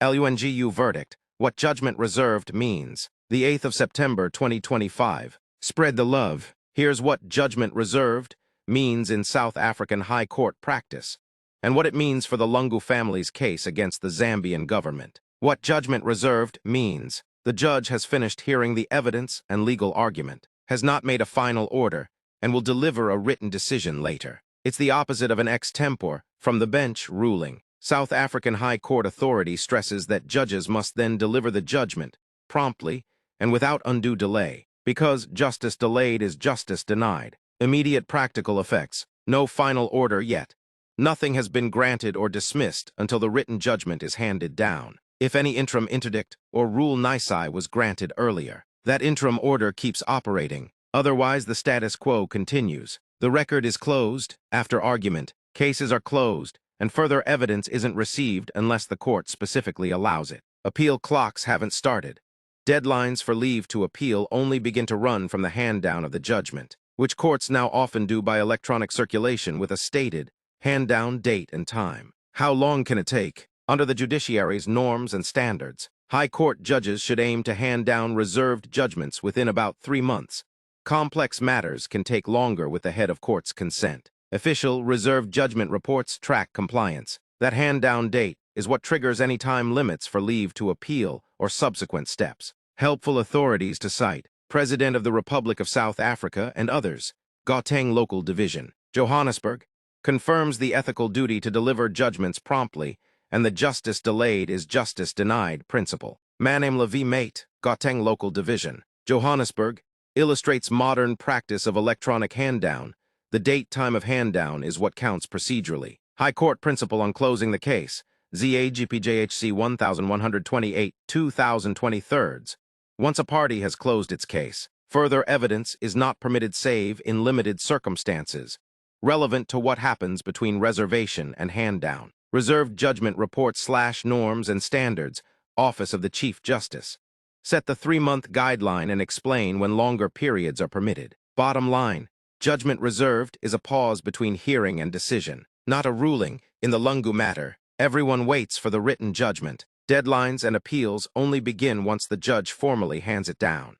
Lungu verdict, what judgment reserved means. The 8th of September 2025. Spread the love. Here's what judgment reserved means in South African High Court practice, and what it means for the Lungu family's case against the Zambian government. What judgment reserved means. The judge has finished hearing the evidence and legal argument, has not made a final order, and will deliver a written decision later. It's the opposite of an ex tempore, from the bench ruling. South African High Court authority stresses that judges must then deliver the judgment, promptly and without undue delay, because justice delayed is justice denied. Immediate practical effects. No final order yet. Nothing has been granted or dismissed until the written judgment is handed down. If any interim interdict or rule nisi was granted earlier, that interim order keeps operating. Otherwise, the status quo continues. The record is closed after argument. Cases are closed, and further evidence isn't received unless the court specifically allows it. Appeal clocks haven't started. Deadlines for leave to appeal only begin to run from the hand-down of the judgment, which courts now often do by electronic circulation with a stated hand-down date and time. How long can it take? Under the judiciary's norms and standards, High Court judges should aim to hand down reserved judgments within about 3 months. Complex matters can take longer with the head of court's consent. Official reserved judgment reports track compliance. That hand-down date is what triggers any time limits for leave to appeal or subsequent steps. Helpful authorities to cite: President of the Republic of South Africa and others. Gauteng Local Division, Johannesburg, confirms the ethical duty to deliver judgments promptly and the justice delayed is justice denied principle. Manamla v. Mate, Gauteng Local Division, Johannesburg, illustrates modern practice of electronic hand-down. The date time of hand-down is what counts procedurally. High Court principle on closing the case, ZAGPJHC 1128, 2023. Once a party has closed its case, further evidence is not permitted save in limited circumstances, relevant to what happens between reservation and hand-down. Reserved judgment reports / norms and standards, Office of the Chief Justice. Set the 3-month guideline and explain when longer periods are permitted. Bottom line, judgment reserved is a pause between hearing and decision, not a ruling. In the Lungu matter, everyone waits for the written judgment. Deadlines and appeals only begin once the judge formally hands it down.